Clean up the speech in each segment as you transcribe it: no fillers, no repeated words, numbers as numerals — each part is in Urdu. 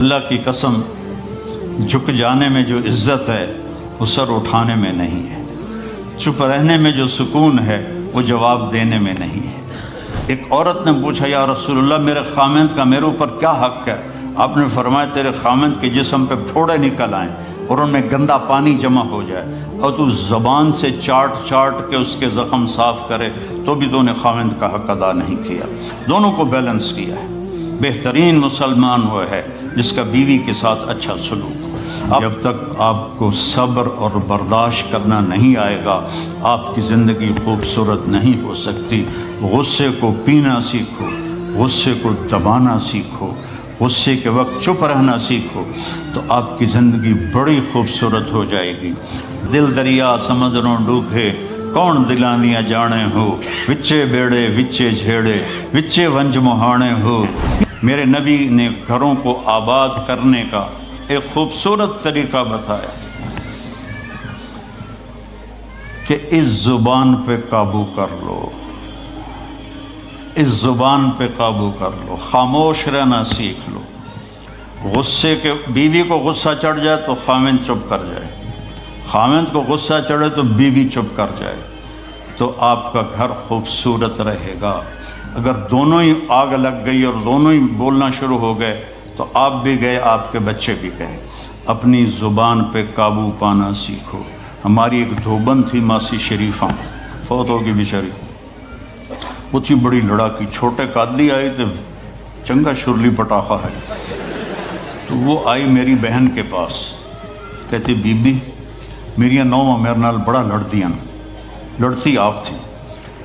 اللہ کی قسم جھک جانے میں جو عزت ہے وہ سر اٹھانے میں نہیں ہے، چپ رہنے میں جو سکون ہے وہ جواب دینے میں نہیں ہے۔ ایک عورت نے پوچھا یا رسول اللہ میرے خامند کا میرے اوپر کیا حق ہے؟ آپ نے فرمایا تیرے خامند کے جسم پہ پھوڑے نکل آئیں اور ان میں گندا پانی جمع ہو جائے اور تو زبان سے چاٹ چاٹ کے اس کے زخم صاف کرے تو بھی تو نے خامند کا حق ادا نہیں کیا۔ دونوں کو بیلنس کیا ہے۔ بہترین مسلمان وہ ہے جس کا بیوی کے ساتھ اچھا سلوک ہو۔ جب تک آپ کو صبر اور برداشت کرنا نہیں آئے گا آپ کی زندگی خوبصورت نہیں ہو سکتی۔ غصے کو پینا سیکھو، غصے کو دبانا سیکھو، غصے کے وقت چپ رہنا سیکھو تو آپ کی زندگی بڑی خوبصورت ہو جائے گی۔ دل دریا سمندروں ڈوبے کون دلاندیاں جانے ہو، وچے بیڑے وچے جھیڑے وچے ونج مہانے ہو۔ میرے نبی نے گھروں کو آباد کرنے کا ایک خوبصورت طریقہ بتایا کہ اس زبان پہ قابو کر لو، اس زبان پہ قابو کر لو، خاموش رہنا سیکھ لو۔ غصے کے بیوی کو غصہ چڑھ جائے تو خامند چپ کر جائے، خامند کو غصہ چڑھے تو بیوی چپ کر جائے تو آپ کا گھر خوبصورت رہے گا۔ اگر دونوں ہی آگ لگ گئی اور دونوں ہی بولنا شروع ہو گئے تو آپ بھی گئے، آپ کے بچے بھی گئے۔ اپنی زبان پہ قابو پانا سیکھو۔ ہماری ایک دھوبن تھی ماسی شریفہ، فوت ہوگی بیچاری، وہ تھی بڑی لڑاکی، چھوٹے قادی آئی تو چنگا شرلی پٹاخہ ہے، تو وہ آئی میری بہن کے پاس، کہتی بی بی میریاں نوواں میرے نال بڑا لڑدیاں، لڑتی آپ تھی،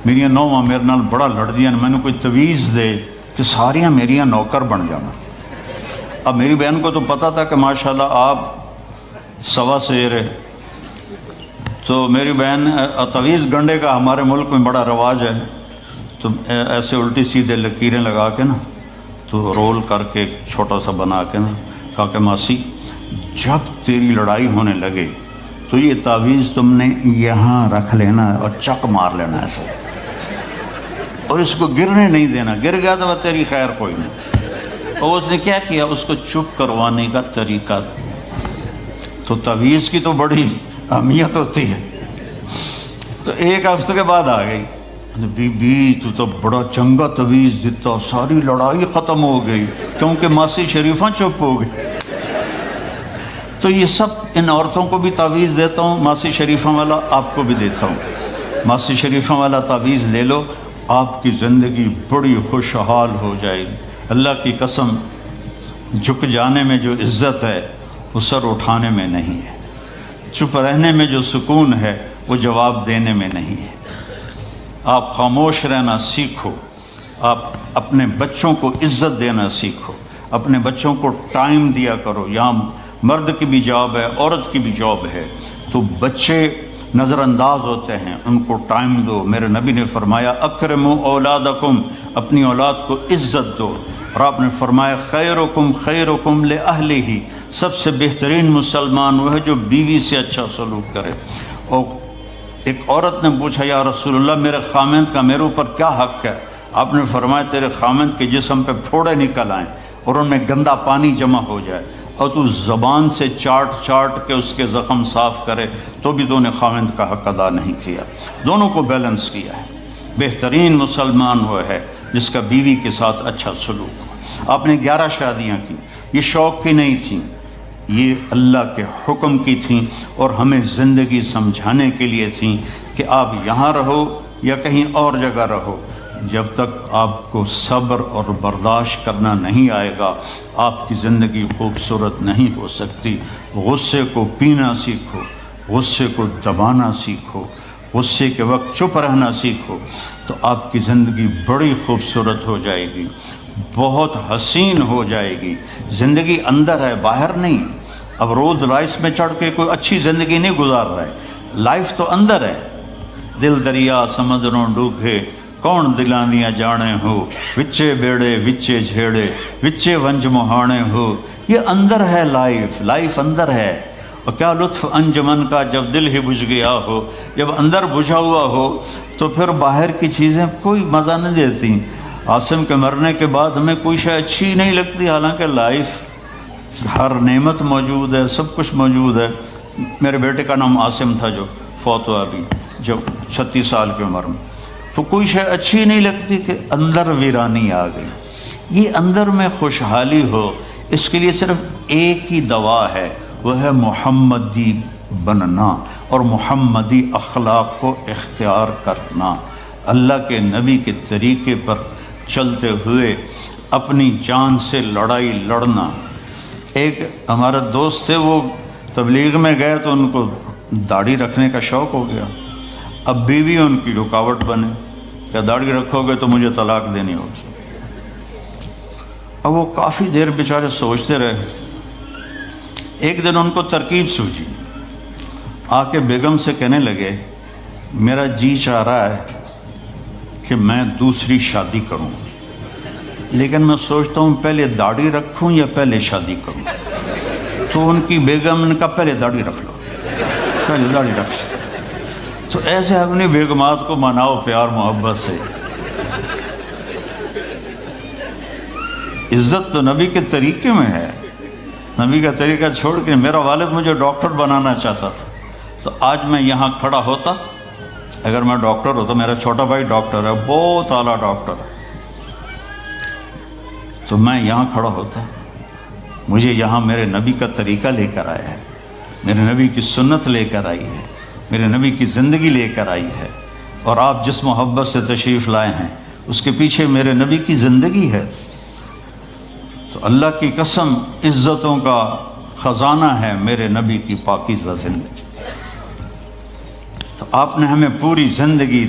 میریاں نوواں میرے نال بڑا لڑدیاں، میں نے کوئی تویز دے کہ ساریاں میریاں نوکر بن جانا۔ اب میری بہن کو تو پتہ تھا کہ ماشاءاللہ آپ سوا سیر ہے، تو میری بہن تویز گنڈے کا ہمارے ملک میں بڑا رواج ہے، تو ایسے الٹی سیدھے لکیریں لگا کے نا تو رول کر کے چھوٹا سا بنا کے نا کہا کہ ماسی جب تیری لڑائی ہونے لگے تو یہ تعویذ تم نے یہاں رکھ لینا اور چک مار لینا ایسے، اور اس کو گرنے نہیں دینا، گر گیا تو وہ تیری خیر کوئی نہیں۔ اور اس نے کیا کیا، اس کو چپ کروانے کا طریقہ، تو تعویذ کی تو بڑی اہمیت ہوتی ہے۔ تو ایک ہفتے کے بعد آ گئی، بی بی تو بڑا چنگا تعویذ دیتا، ساری لڑائی ختم ہو گئی کیونکہ ماسی شریفہ چپ ہو گئی۔ تو یہ سب ان عورتوں کو بھی تعویذ دیتا ہوں، ماسی شریفہ والا آپ کو بھی دیتا ہوں۔ ماسی شریفہ والا تعویذ لے لو، آپ کی زندگی بڑی خوشحال ہو جائے گی۔ اللہ کی قسم جھک جانے میں جو عزت ہے وہ سر اٹھانے میں نہیں ہے، چپ رہنے میں جو سکون ہے وہ جواب دینے میں نہیں ہے۔ آپ خاموش رہنا سیکھو، آپ اپنے بچوں کو عزت دینا سیکھو، اپنے بچوں کو ٹائم دیا کرو۔ یہاں مرد کی بھی جاب ہے، عورت کی بھی جاب ہے، تو بچے نظر انداز ہوتے ہیں، ان کو ٹائم دو۔ میرے نبی نے فرمایا اکرموا اولادکم، اپنی اولاد کو عزت دو، اور آپ نے فرمایا خیرکم خیرکم لأہلہ، سب سے بہترین مسلمان وہ ہے جو بیوی سے اچھا سلوک کرے۔ اور ایک عورت نے پوچھا یا رسول اللہ میرے خامند کا میرے اوپر کیا حق ہے؟ آپ نے فرمایا تیرے خامند کے جسم پہ پھوڑے نکل آئیں اور ان میں گندا پانی جمع ہو جائے اور تو زبان سے چاٹ چاٹ کے اس کے زخم صاف کرے تو بھی تو نے خامند کا حق ادا نہیں کیا۔ دونوں کو بیلنس کیا ہے۔ بہترین مسلمان وہ ہے جس کا بیوی کے ساتھ اچھا سلوک ہو۔ آپ نے 11 شادیاں کی، یہ شوق کی نہیں تھیں، یہ اللہ کے حکم کی تھیں اور ہمیں زندگی سمجھانے کے لیے تھیں کہ آپ یہاں رہو یا کہیں اور جگہ رہو، جب تک آپ کو صبر اور برداشت کرنا نہیں آئے گا آپ کی زندگی خوبصورت نہیں ہو سکتی۔ غصے کو پینا سیکھو، غصے کو دبانا سیکھو، غصے کے وقت چپ رہنا سیکھو تو آپ کی زندگی بڑی خوبصورت ہو جائے گی، بہت حسین ہو جائے گی۔ زندگی اندر ہے، باہر نہیں۔ اب رولز رائس میں چڑھ کے کوئی اچھی زندگی نہیں گزار رہا ہے، لائف تو اندر ہے۔ دل دریا سمندروں ڈوبے کون دلاندیاں جانے ہو، وچے بیڑے وچے جھیڑے وچے ونج مہانے ہو۔ یہ اندر ہے، لائف اندر ہے۔ اور کیا لطف انجمن کا جب دل ہی بجھ گیا ہو، جب اندر بجھا ہوا ہو تو پھر باہر کی چیزیں کوئی مزہ نہیں دیتی۔ عاصم کے مرنے کے بعد ہمیں کوئی شے اچھی نہیں لگتی، حالانکہ لائف ہر نعمت موجود ہے، سب کچھ موجود ہے۔ میرے بیٹے کا نام عاصم تھا جو فوت ہوا ابھی، جب 36 سال کی عمر میں، تو کوئی شے اچھی نہیں لگتی کہ اندر ویرانی آ گئی۔ یہ اندر میں خوشحالی ہو، اس کے لیے صرف ایک ہی دوا ہے، وہ ہے محمدی بننا اور محمدی اخلاق کو اختیار کرنا، اللہ کے نبی کے طریقے پر چلتے ہوئے اپنی جان سے لڑائی لڑنا۔ ایک ہمارا دوست تھے، وہ تبلیغ میں گئے تو ان کو داڑھی رکھنے کا شوق ہو گیا، اب بیوی ان کی رکاوٹ بنے، کیا داڑھی رکھو گے تو مجھے طلاق دینی ہوگی۔ اب وہ کافی دیر بیچارے سوچتے رہے، ایک دن ان کو ترکیب سوچی، آ کے بیگم سے کہنے لگے میرا جی چاہ رہا ہے کہ میں دوسری شادی کروں، لیکن میں سوچتا ہوں پہلے داڑھی رکھوں یا پہلے شادی کروں۔ تو ان کی بیگم نے کہا پہلے داڑھی رکھ لو، پہلے داڑھی رکھ لو۔ تو ایسے اپنی بیگمات کو مناؤ پیار محبت سے۔ عزت تو نبی کے طریقے میں ہے، نبی کا طریقہ چھوڑ کے میرا والد مجھے ڈاکٹر بنانا چاہتا تھا، تو آج میں یہاں کھڑا ہوتا، اگر میں ڈاکٹر ہوتا، میرا چھوٹا بھائی ڈاکٹر ہے، بہت اعلیٰ ڈاکٹر ہے، تو میں یہاں کھڑا ہوتا۔ مجھے یہاں میرے نبی کا طریقہ لے کر آیا ہے، میرے نبی کی سنت لے کر آئی ہے، میرے نبی کی زندگی لے کر آئی ہے، اور آپ جس محبت سے تشریف لائے ہیں اس کے پیچھے میرے نبی کی زندگی ہے۔ تو اللہ کی قسم عزتوں کا خزانہ ہے میرے نبی کی پاکیزہ زندگی۔ تو آپ نے ہمیں پوری زندگی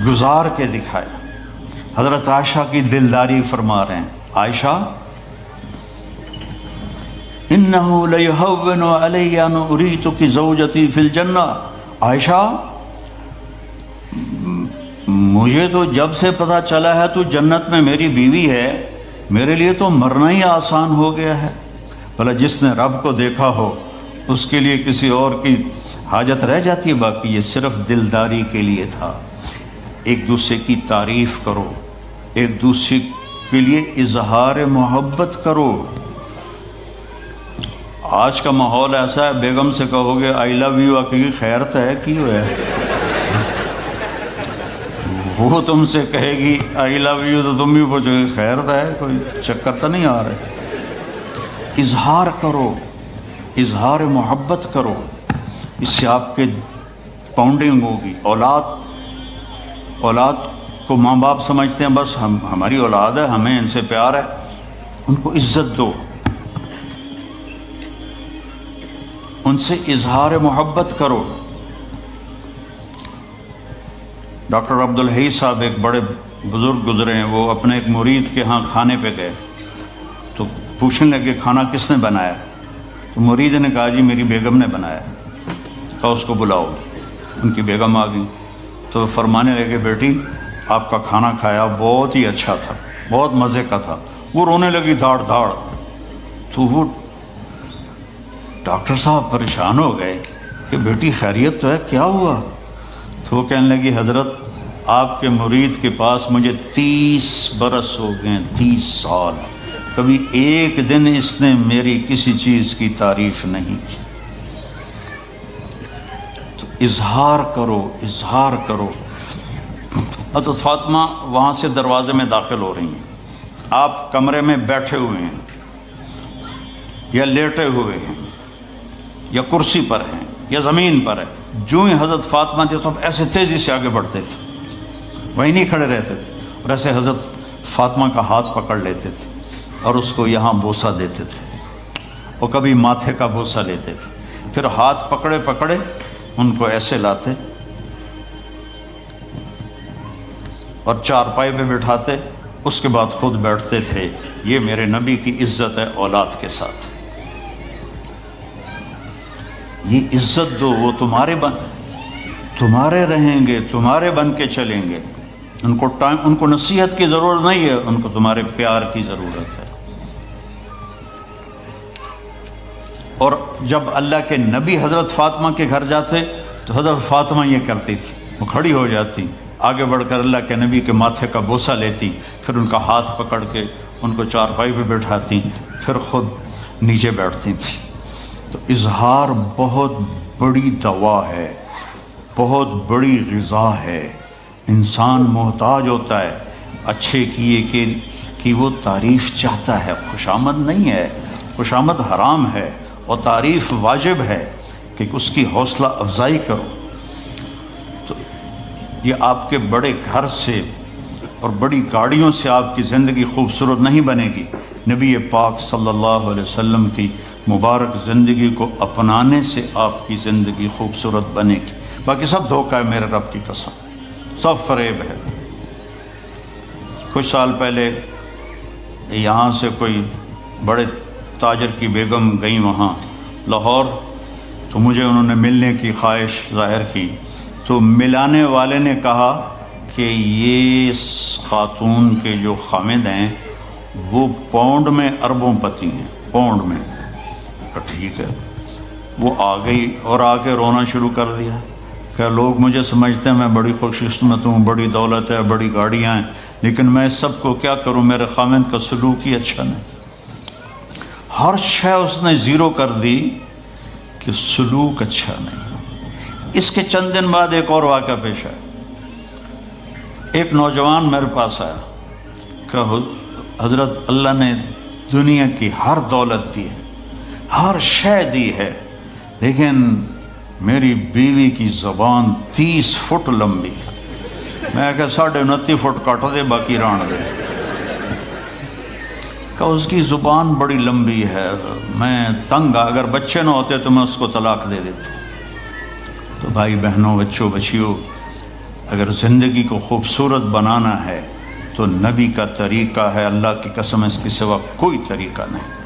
گزار کے دکھایا۔ حضرت عائشہ کی دلداری فرما رہے ہیں، عائشہ انہو لیہون علی ان اریتک زوجتی فی الجنہ، عائشہ مجھے تو جب سے پتہ چلا ہے تو جنت میں میری بیوی ہے، میرے لیے تو مرنا ہی آسان ہو گیا ہے۔ بھلا جس نے رب کو دیکھا ہو اس کے لیے کسی اور کی حاجت رہ جاتی ہے؟ باقی یہ صرف دلداری کے لیے تھا۔ ایک دوسرے کی تعریف کرو، ایک دوسرے کے لیے اظہار محبت کرو۔ آج کا ماحول ایسا ہے، بیگم سے کہو گے آئی لو یو، کی خیرت ہے کی ہے، وہ تم سے کہے گی آئی لو یو تو تم بھی پوچھو گے خیرت ہے، کوئی چکر تو نہیں آ رہے۔ اظہار کرو، اظہار محبت کرو، اس سے آپ کے پاؤنڈنگ ہوگی۔ اولاد کو ماں باپ سمجھتے ہیں بس ہماری اولاد ہے، ہمیں ان سے پیار ہے، ان کو عزت دو، ان سے اظہار محبت کرو۔ ڈاکٹر عبدالحی صاحب ایک بڑے بزرگ گزرے ہیں، وہ اپنے ایک مرید کے ہاں کھانے پہ گئے تو پوچھنے لگے کھانا کس نے بنایا؟ تو مرید نے کہا جی میری بیگم نے بنایا۔ کہا اس کو بلاؤ۔ ان کی بیگم آ گئی تو فرمانے لگے بیٹی آپ کا کھانا کھایا بہت ہی اچھا تھا، بہت مزے کا تھا۔ وہ رونے لگی دھاڑ دھاڑ۔ تو وہ ڈاکٹر صاحب پریشان ہو گئے کہ بیٹی خیریت تو ہے، کیا ہوا؟ تو وہ کہنے لگی حضرت آپ کے مرید کے پاس مجھے 30 برس ہو گئے، 30 سال، کبھی ایک دن اس نے میری کسی چیز کی تعریف نہیں کی۔ تو اظہار کرو، اظہار کرو۔ حضرت فاطمہ وہاں سے دروازے میں داخل ہو رہی ہیں، آپ کمرے میں بیٹھے ہوئے ہیں یا لیٹے ہوئے ہیں یا کرسی پر ہیں یا زمین پر ہے، جو ہی حضرت فاطمہ تھے تو اب ایسے تیزی سے آگے بڑھتے تھے، وہیں نہیں کھڑے رہتے تھے، اور ایسے حضرت فاطمہ کا ہاتھ پکڑ لیتے تھے اور اس کو یہاں بوسہ دیتے تھے، اور کبھی ماتھے کا بوسہ لیتے تھے، پھر ہاتھ پکڑے پکڑے ان کو ایسے لاتے اور چارپائی پہ بٹھاتے، اس کے بعد خود بیٹھتے تھے۔ یہ میرے نبی کی عزت ہے اولاد کے ساتھ، یہ عزت دو، وہ تمہارے رہیں گے، تمہارے بن کے چلیں گے۔ ان کو نصیحت کی ضرورت نہیں ہے، ان کو تمہارے پیار کی ضرورت ہے۔ اور جب اللہ کے نبی حضرت فاطمہ کے گھر جاتے تو حضرت فاطمہ یہ کرتی تھی، وہ کھڑی ہو جاتی، آگے بڑھ کر اللہ کے نبی کے ماتھے کا بوسہ لیتی، پھر ان کا ہاتھ پکڑ کے ان کو چارپائی پہ بٹھاتی، پھر خود نیچے بیٹھتی تھیں۔ تو اظہار بہت بڑی دوا ہے، بہت بڑی غذا ہے۔ انسان محتاج ہوتا ہے اچھے کیے کہ وہ تعریف چاہتا ہے، خوشامد نہیں ہے، خوشامد حرام ہے، اور تعریف واجب ہے کہ اس کی حوصلہ افزائی کرو۔ تو یہ آپ کے بڑے گھر سے اور بڑی گاڑیوں سے آپ کی زندگی خوبصورت نہیں بنے گی، نبی پاک صلی اللہ علیہ وسلم کی مبارک زندگی کو اپنانے سے آپ کی زندگی خوبصورت بنے گی۔ باقی سب دھوکہ ہے، میرے رب کی قسم، سب فریب ہے۔ کچھ سال پہلے یہاں سے کوئی بڑے تاجر کی بیگم گئیں وہاں لاہور، تو مجھے انہوں نے ملنے کی خواہش ظاہر کی، تو ملانے والے نے کہا کہ یہ خاتون کے جو خامد ہیں وہ پاؤنڈ میں اربوں پتی ہیں، پاؤنڈ میں۔ ٹھیک ہے، وہ آ گئی اور آ کے رونا شروع کر دیا کہ لوگ مجھے سمجھتے ہیں میں بڑی خوش قسمت ہوں، بڑی دولت ہے، بڑی گاڑیاں ہیں، لیکن میں سب کو کیا کروں، میرے خامد کا سلوک ہی اچھا نہیں۔ ہر شے اس نے زیرو کر دی کہ سلوک اچھا نہیں۔ اس کے چند دن بعد ایک اور واقعہ پیش آیا۔ ایک نوجوان میرے پاس آیا کہ حضرت اللہ نے دنیا کی ہر دولت دی ہے، ہر شے دی ہے، لیکن میری بیوی کی زبان 30 فٹ لمبی، میں کہ 29.5 فٹ کٹ دے باقی ران دے، کہ اس کی زبان بڑی لمبی ہے، میں تنگ، اگر بچے نہ ہوتے تو میں اس کو طلاق دے دیتا۔ تو بھائی بہنوں، بچوں بچیوں، اگر زندگی کو خوبصورت بنانا ہے تو نبی کا طریقہ ہے، اللہ کی قسم اس کے سوا کوئی طریقہ نہیں۔